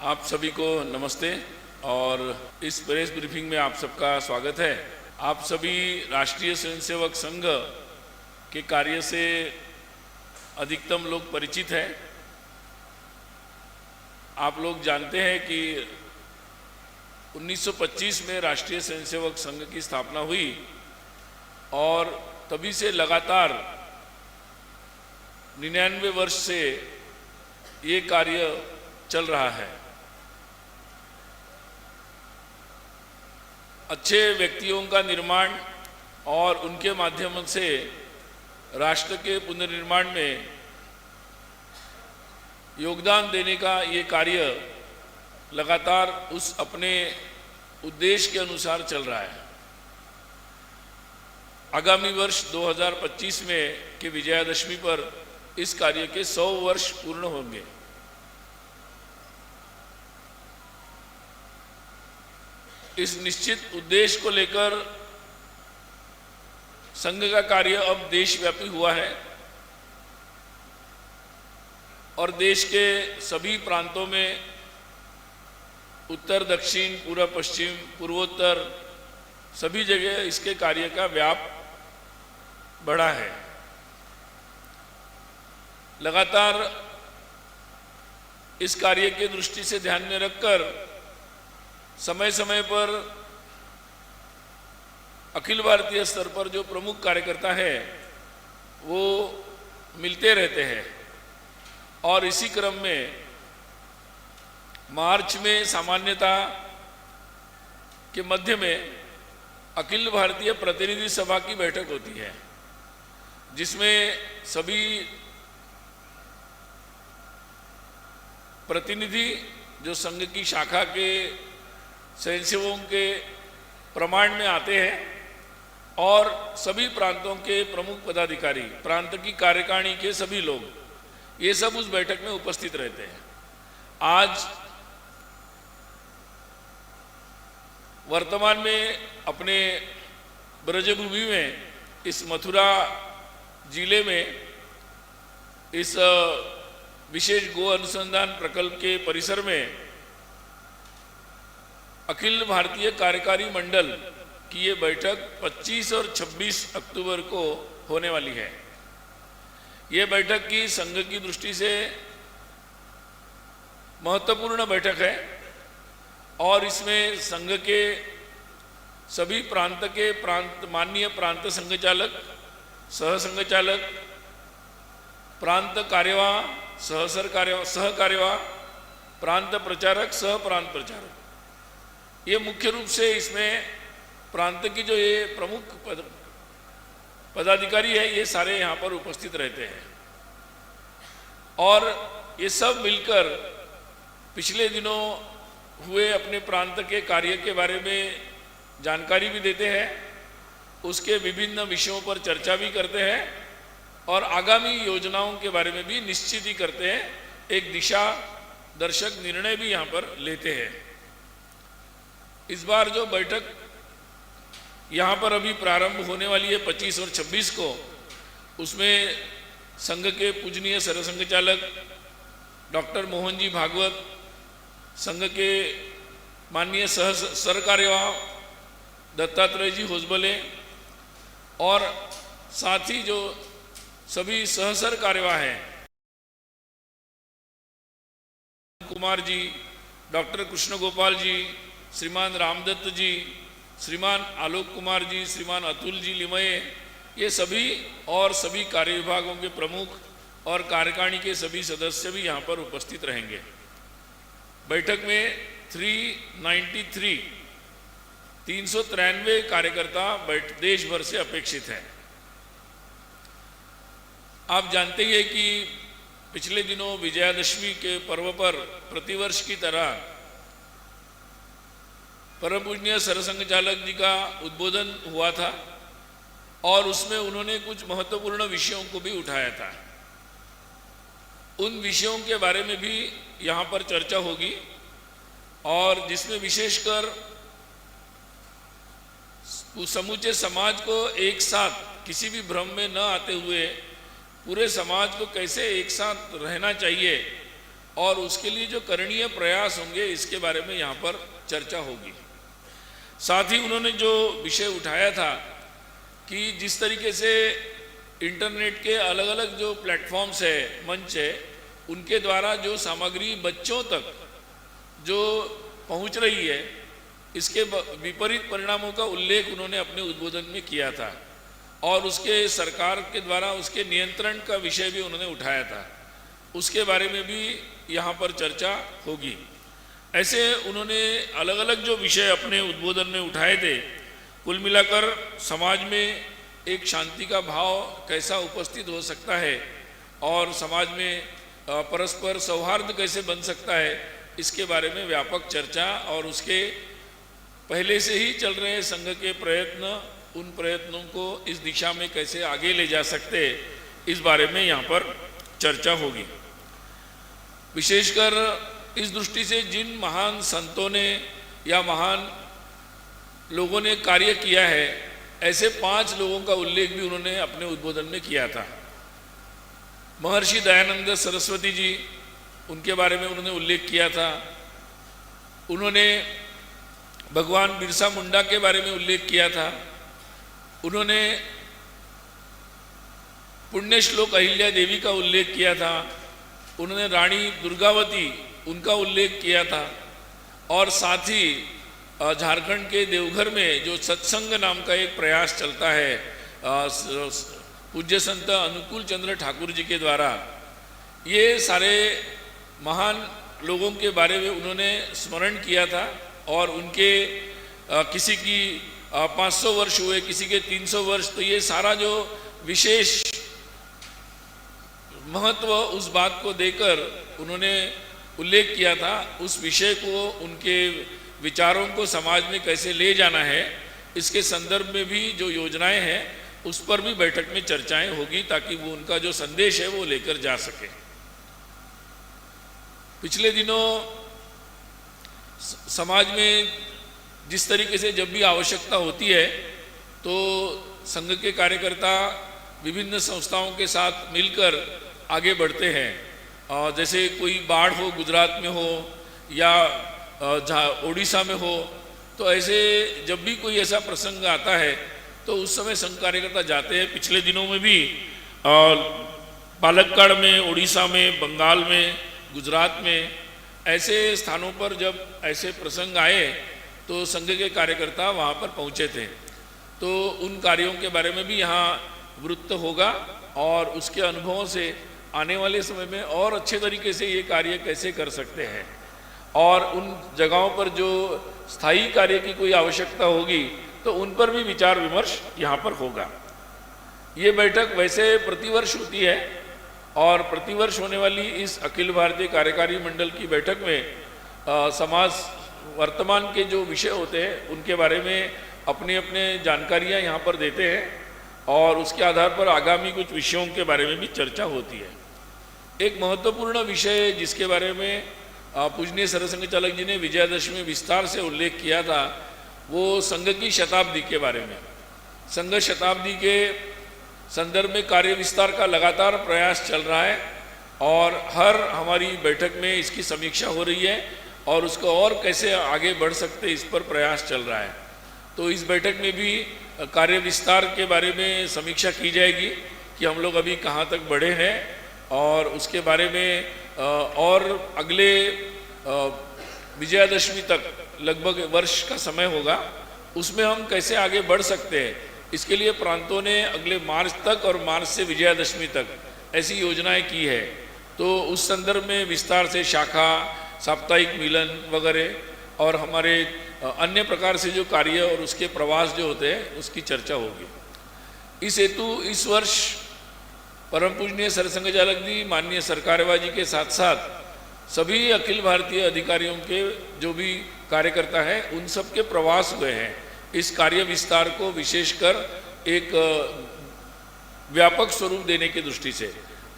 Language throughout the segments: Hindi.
आप सभी को नमस्ते और इस प्रेस ब्रीफिंग में आप सबका स्वागत है। आप सभी राष्ट्रीय स्वयंसेवक संघ के कार्य से अधिकतम लोग परिचित हैं। आप लोग जानते हैं कि 1925 में राष्ट्रीय स्वयंसेवक संघ की स्थापना हुई और तभी से लगातार 99 वर्ष से ये कार्य चल रहा है। अच्छे व्यक्तियों का निर्माण और उनके माध्यम से राष्ट्र के पुनर्निर्माण में योगदान देने का ये कार्य लगातार उस अपने उद्देश्य के अनुसार चल रहा है। आगामी वर्ष 2025 में के विजयादशमी पर इस कार्य के 100 वर्ष पूर्ण होंगे। इस निश्चित उद्देश्य को लेकर संघ का कार्य अब देशव्यापी हुआ है और देश के सभी प्रांतों में उत्तर, दक्षिण, पूर्व, पश्चिम, पूर्वोत्तर सभी जगह इसके कार्य का व्याप बढ़ा है। लगातार इस कार्य की दृष्टि से ध्यान में रखकर समय समय पर अखिल भारतीय स्तर पर जो प्रमुख कार्यकर्ता है वो मिलते रहते हैं और इसी क्रम में मार्च में सामान्यता के मध्य में अखिल भारतीय प्रतिनिधि सभा की बैठक होती है, जिसमें सभी प्रतिनिधि जो संघ की शाखा के स्वयंसेवकों के प्रमाण में आते हैं और सभी प्रांतों के प्रमुख पदाधिकारी, प्रांत की कार्यकारिणी के सभी लोग, ये सब उस बैठक में उपस्थित रहते हैं। आज वर्तमान में अपने ब्रजभूमि में इस मथुरा जिले में इस विशेष गो अनुसंधान प्रकल्प के परिसर में अखिल भारतीय कार्यकारी मंडल की ये बैठक 25 और 26 अक्टूबर को होने वाली है। ये बैठक की संघ की दृष्टि से महत्वपूर्ण बैठक है और इसमें संघ के सभी प्रांत के माननीय प्रांत संघचालक, सह संघचालक, प्रांत कार्यवाह, सह कार्यवाह, प्रांत प्रचारक, सह प्रांत प्रचारक, ये मुख्य रूप से इसमें प्रांत की जो ये प्रमुख पदाधिकारी है ये सारे यहाँ पर उपस्थित रहते हैं और ये सब मिलकर पिछले दिनों हुए अपने प्रांत के कार्य के बारे में जानकारी भी देते हैं, उसके विभिन्न विषयों पर चर्चा भी करते हैं और आगामी योजनाओं के बारे में भी निश्चित ही करते हैं। एक दिशा दर्शक निर्णय भी यहाँ पर लेते हैं। इस बार जो बैठक यहाँ पर अभी प्रारंभ होने वाली है 25 और 26 को, उसमें संघ के पूजनीय सरसंघचालक डॉक्टर मोहन जी भागवत, संघ के माननीय सरकार्यवाह दत्तात्रेय जी होसबले और साथ ही जो सभी सहसर कार्यवाह हैं, कुमार जी, डॉक्टर कृष्ण गोपाल जी, श्रीमान रामदत्त जी, श्रीमान आलोक कुमार जी, श्रीमान अतुल जी लिमये, ये सभी और सभी कार्य विभागों के प्रमुख और कार्यकारिणी के सभी सदस्य भी यहाँ पर उपस्थित रहेंगे। बैठक में 393 कार्यकर्ता देश भर से अपेक्षित हैं। आप जानते हैं कि पिछले दिनों विजयादशमी के पर्व पर प्रतिवर्ष की तरह परम पूजनीय सरसंघचालक जी का उद्बोधन हुआ था और उसमें उन्होंने कुछ महत्वपूर्ण विषयों को भी उठाया था। उन विषयों के बारे में भी यहाँ पर चर्चा होगी और जिसमें विशेषकर समूचे समाज को एक साथ किसी भी भ्रम में न आते हुए पूरे समाज को कैसे एक साथ रहना चाहिए और उसके लिए जो करणीय प्रयास होंगे इसके बारे में यहाँ पर चर्चा होगी। साथ ही उन्होंने जो विषय उठाया था कि जिस तरीके से इंटरनेट के अलग अलग जो प्लेटफॉर्म्स है, मंच है, उनके द्वारा जो सामग्री बच्चों तक जो पहुंच रही है, इसके विपरीत परिणामों का उल्लेख उन्होंने अपने उद्बोधन में किया था और उसके सरकार के द्वारा उसके नियंत्रण का विषय भी उन्होंने उठाया था। उसके बारे में भी यहाँ पर चर्चा होगी। ऐसे उन्होंने अलग अलग जो विषय अपने उद्बोधन में उठाए थे, कुल मिलाकर समाज में एक शांति का भाव कैसा उपस्थित हो सकता है और समाज में परस्पर सौहार्द कैसे बन सकता है, इसके बारे में व्यापक चर्चा और उसके पहले से ही चल रहे संघ के प्रयत्न, उन प्रयत्नों को इस दिशा में कैसे आगे ले जा सकते, इस बारे में यहाँ पर चर्चा होगी। विशेषकर इस दृष्टि से जिन महान संतों ने या महान लोगों ने कार्य किया है, ऐसे 5 लोगों का उल्लेख भी उन्होंने अपने उद्बोधन में किया था। महर्षि दयानंद सरस्वती जी, उनके बारे में उन्होंने उल्लेख किया था। उन्होंने भगवान बिरसा मुंडा के बारे में उल्लेख किया था। उन्होंने पुण्य श्लोक अहिल्या देवी का उल्लेख किया था। उन्होंने रानी दुर्गावती, उनका उल्लेख किया था। और साथ ही झारखंड के देवघर में जो सत्संग नाम का एक प्रयास चलता है पूज्य संत अनुकूल चंद्र ठाकुर जी के द्वारा, ये सारे महान लोगों के बारे में उन्होंने स्मरण किया था और उनके किसी की 500 वर्ष हुए, किसी के 300 वर्ष, तो ये सारा जो विशेष महत्व उस बात को देकर उन्होंने उल्लेख किया था। उस विषय को, उनके विचारों को समाज में कैसे ले जाना है, इसके संदर्भ में भी जो योजनाएं हैं उस पर भी बैठक में चर्चाएं होगी ताकि वो उनका जो संदेश है वो लेकर जा सके। पिछले दिनों समाज में जिस तरीके से जब भी आवश्यकता होती है तो संघ के कार्यकर्ता विभिन्न संस्थाओं के साथ मिलकर आगे बढ़ते हैं। जैसे कोई बाढ़ हो, गुजरात में हो या ओडिशा में हो, तो ऐसे जब भी कोई ऐसा प्रसंग आता है तो उस समय संघ कार्यकर्ता जाते हैं। पिछले दिनों में भी पालक्काड़ में, ओडिशा में, बंगाल में, गुजरात में ऐसे स्थानों पर जब ऐसे प्रसंग आए तो संघ के कार्यकर्ता वहाँ पर पहुँचे थे। तो उन कार्यों के बारे में भी यहाँ वृत्त होगा और उसके अनुभवों से आने वाले समय में और अच्छे तरीके से ये कार्य कैसे कर सकते हैं और उन जगहों पर जो स्थायी कार्य की कोई आवश्यकता होगी तो उन पर भी विचार विमर्श यहाँ पर होगा। ये बैठक वैसे प्रतिवर्ष होती है और प्रतिवर्ष होने वाली इस अखिल भारतीय कार्यकारी मंडल की बैठक में समाज वर्तमान के जो विषय होते हैं उनके बारे में अपने अपने जानकारियाँ यहाँ पर देते हैं और उसके आधार पर आगामी कुछ विषयों के बारे में भी चर्चा होती है। एक महत्वपूर्ण विषय जिसके बारे में पूजनीय सरसंघ चालक जी ने विजयादशमी में विस्तार से उल्लेख किया था, वो संघ की शताब्दी के बारे में। संघ शताब्दी के संदर्भ में कार्य विस्तार का लगातार प्रयास चल रहा है और हर हमारी बैठक में इसकी समीक्षा हो रही है और उसको और कैसे आगे बढ़ सकते इस पर प्रयास चल रहा है। तो इस बैठक में भी कार्य विस्तार के बारे में समीक्षा की जाएगी कि हम लोग अभी कहाँ तक बढ़े हैं और उसके बारे में और अगले विजयादशमी तक लगभग वर्ष का समय होगा, उसमें हम कैसे आगे बढ़ सकते हैं। इसके लिए प्रांतों ने अगले मार्च तक और मार्च से विजयादशमी तक ऐसी योजनाएं की है। तो उस संदर्भ में विस्तार से शाखा, साप्ताहिक मिलन वगैरह और हमारे अन्य प्रकार से जो कार्य और उसके प्रवास जो होते हैं उसकी चर्चा होगी। इस हेतु इस वर्ष परम पूजनीय सरसंघ चालक जी, माननीय सरकारवा जी के साथ साथ सभी अखिल भारतीय अधिकारियों के जो भी कार्यकर्ता हैं उन सब के प्रवास हुए हैं। इस कार्य विस्तार को विशेषकर एक व्यापक स्वरूप देने की दृष्टि से,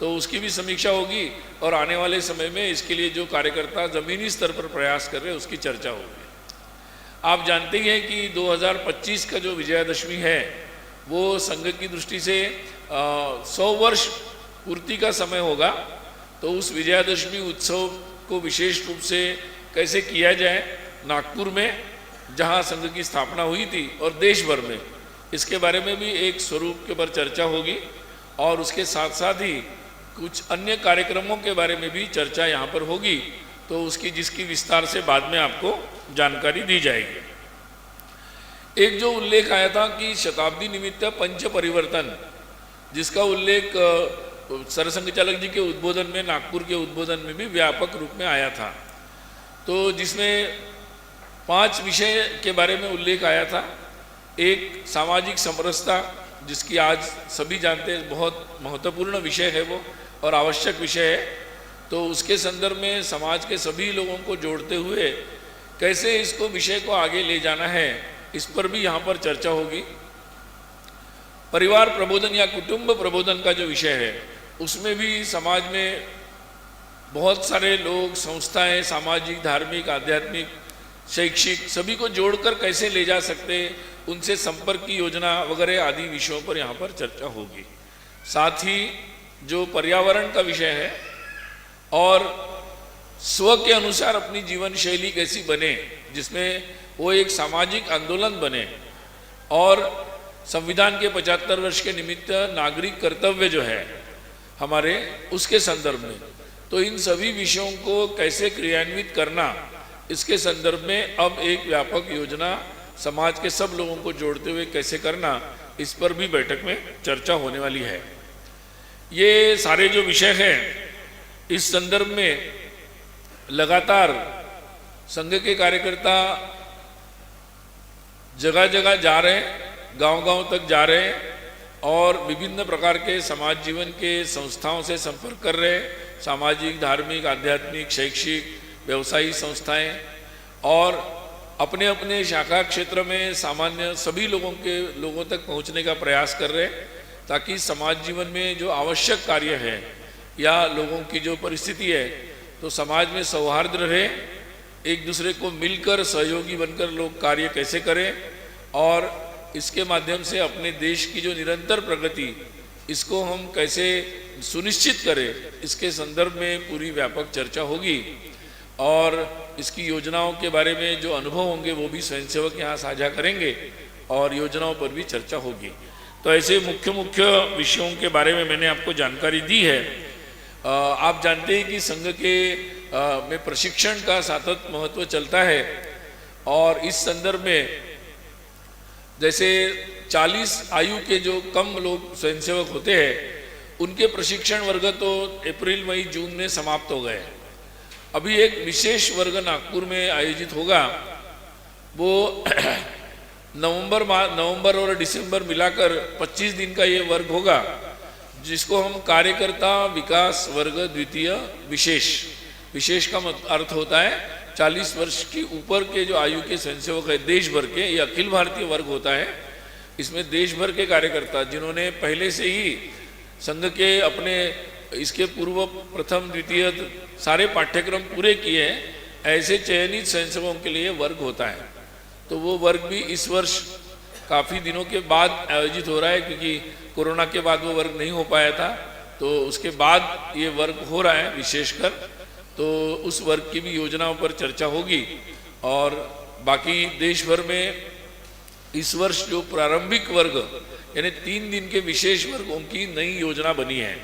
तो उसकी भी समीक्षा होगी और आने वाले समय में इसके लिए जो कार्यकर्ता ज़मीनी स्तर पर प्रयास कर रहे हैं उसकी चर्चा होगी। आप जानते हैं कि 2025 का जो विजयादशमी है वो संघ की दृष्टि से 100 वर्ष पूर्ति का समय होगा। तो उस विजयादशमी उत्सव को विशेष रूप से कैसे किया जाए नागपुर में, जहां संघ की स्थापना हुई थी, और देश भर में, इसके बारे में भी एक स्वरूप के ऊपर चर्चा होगी। और उसके साथ साथ ही कुछ अन्य कार्यक्रमों के बारे में भी चर्चा यहाँ पर होगी, तो उसकी जिसकी विस्तार से बाद में आपको जानकारी दी जाएगी। एक जो उल्लेख आया था कि शताब्दी निमित्त पंच परिवर्तन, जिसका उल्लेख सरसंघ चालक जी के उद्बोधन में, नागपुर के उद्बोधन में भी व्यापक रूप में आया था, तो जिसमें 5 विषय के बारे में उल्लेख आया था। एक सामाजिक समरसता, जिसकी आज सभी जानते हैं बहुत महत्वपूर्ण विषय है वो और आवश्यक विषय है, तो उसके संदर्भ में समाज के सभी लोगों को जोड़ते हुए कैसे इसको विषय को आगे ले जाना है, इस पर भी यहाँ पर चर्चा होगी। परिवार प्रबोधन या कुटुंब प्रबोधन का जो विषय है, उसमें भी समाज में बहुत सारे लोग, संस्थाएं, सामाजिक, धार्मिक, आध्यात्मिक, शैक्षिक, सभी को जोड़कर कैसे ले जा सकते, उनसे संपर्क की योजना वगैरह आदि विषयों पर यहाँ पर चर्चा होगी। साथ ही जो पर्यावरण का विषय है और स्व के अनुसार अपनी जीवन शैली कैसी बने, जिसमें वो एक सामाजिक आंदोलन बने, और संविधान के 75 वर्ष के निमित्त नागरिक कर्तव्य जो है हमारे, उसके संदर्भ में, तो इन सभी विषयों को कैसे क्रियान्वित करना, इसके संदर्भ में अब एक व्यापक योजना समाज के सब लोगों को जोड़ते हुए कैसे करना, इस पर भी बैठक में चर्चा होने वाली है। ये सारे जो विषय हैं, इस संदर्भ में लगातार संघ के कार्यकर्ता जगह जगह जा रहे हैं, गांव-गांव तक जा रहे हैं और विभिन्न प्रकार के समाज जीवन के संस्थाओं से संपर्क कर रहे हैं, सामाजिक, धार्मिक, आध्यात्मिक, शैक्षिक, व्यवसायिक संस्थाएं, और अपने अपने शाखा क्षेत्र में सामान्य सभी लोगों तक पहुंचने का प्रयास कर रहे हैं, ताकि समाज जीवन में जो आवश्यक कार्य है या लोगों की जो परिस्थिति है, तो समाज में सौहार्द रहे, एक दूसरे को मिलकर सहयोगी बनकर लोग कार्य कैसे करें, और इसके माध्यम से अपने देश की जो निरंतर प्रगति, इसको हम कैसे सुनिश्चित करें, इसके संदर्भ में पूरी व्यापक चर्चा होगी। और इसकी योजनाओं के बारे में जो अनुभव होंगे वो भी स्वयंसेवक यहाँ साझा करेंगे और योजनाओं पर भी चर्चा होगी। तो ऐसे मुख्य मुख्य विषयों के बारे में मैंने आपको जानकारी दी है। आप जानते हैं कि संघ के में प्रशिक्षण का सतत महत्व चलता है, और इस संदर्भ में जैसे 40 आयु के जो कम लोग स्वयंसेवक होते हैं, उनके प्रशिक्षण वर्ग तो अप्रैल, मई, जून में समाप्त हो गए। अभी एक विशेष वर्ग नागपुर में आयोजित होगा, वो नवंबर और दिसंबर मिलाकर 25 दिन का ये वर्ग होगा, जिसको हम कार्यकर्ता विकास वर्ग द्वितीय विशेष का अर्थ होता है 40 वर्ष की ऊपर के जो आयु के स्वयंसेवक है देश भर के, ये अखिल भारतीय वर्ग होता है। इसमें देश भर के कार्यकर्ता जिन्होंने पहले से ही संघ के अपने इसके पूर्व प्रथम द्वितीय सारे पाठ्यक्रम पूरे किए हैं, ऐसे चयनित स्वयंसेवकों के लिए वर्ग होता है। तो वो वर्ग भी इस वर्ष काफ़ी दिनों के बाद आयोजित हो रहा है, क्योंकि कोरोना के बाद वो वर्ग नहीं हो पाया था, तो उसके बाद ये वर्ग हो रहा है विशेषकर। तो उस वर्ग की भी योजनाओं पर चर्चा होगी। और बाकी देश भर में इस वर्ष जो प्रारंभिक वर्ग यानी 3 दिन के विशेष वर्गों की नई योजना बनी है,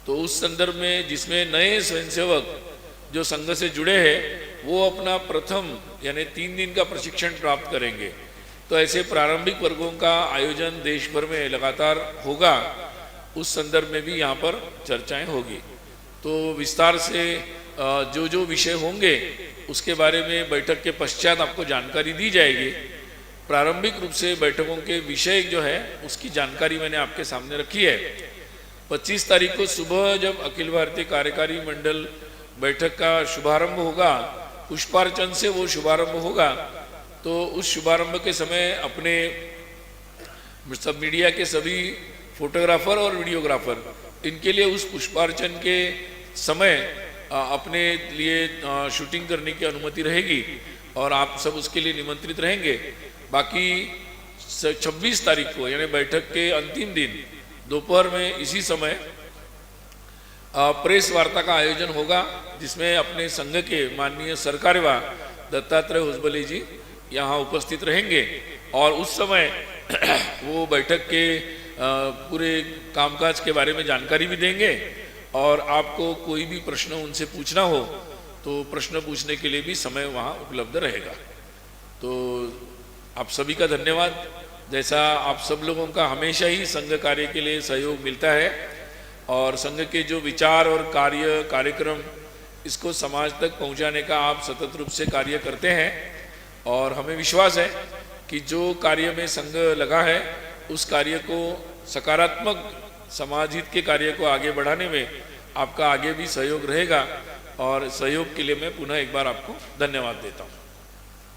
तो उस संदर्भ में जिसमें नए स्वयंसेवक जो संघ से जुड़े हैं वो अपना प्रथम यानी 3 दिन का प्रशिक्षण प्राप्त करेंगे। तो ऐसे प्रारंभिक वर्गों का आयोजन देश भर में लगातार होगा, उस संदर्भ में भी यहाँ पर चर्चाएं होगी। तो विस्तार से जो विषय होंगे उसके बारे में बैठक के पश्चात आपको जानकारी दी जाएगी। प्रारंभिक रूप से बैठकों के विषय जो है उसकी जानकारी मैंने आपके सामने रखी है। 25 तारीख को सुबह जब अखिल भारतीय कार्यकारी मंडल बैठक का शुभारंभ होगा, पुष्पार्चन से वो शुभारंभ होगा, तो उस शुभारंभ के समय अपने सब मीडिया के सभी फोटोग्राफर और वीडियोग्राफर इनके लिए उस पुष्पार्चन के समय अपने लिए शूटिंग करने की अनुमति रहेगी और आप सब उसके लिए निमंत्रित रहेंगे। बाकी 26 तारीख को यानी बैठक के अंतिम दिन दोपहर में इसी समय प्रेस वार्ता का आयोजन होगा, जिसमें अपने संघ के माननीय सरकार्यवाह दत्तात्रेय होसबले जी यहाँ उपस्थित रहेंगे और उस समय वो बैठक के पूरे कामकाज के बारे में जानकारी भी देंगे और आपको कोई भी प्रश्न उनसे पूछना हो तो प्रश्न पूछने के लिए भी समय वहाँ उपलब्ध रहेगा। तो आप सभी का धन्यवाद। जैसा आप सब लोगों का हमेशा ही संघ कार्य के लिए सहयोग मिलता है और संघ के जो विचार और कार्यक्रम इसको समाज तक पहुंचाने का आप सतत रूप से कार्य करते हैं और हमें विश्वास है कि जो कार्य में संघ लगा है उस कार्य को सकारात्मक समाज हित के कार्य को आगे बढ़ाने में आपका आगे भी सहयोग रहेगा और सहयोग के लिए मैं पुनः एक बार आपको धन्यवाद देता हूँ।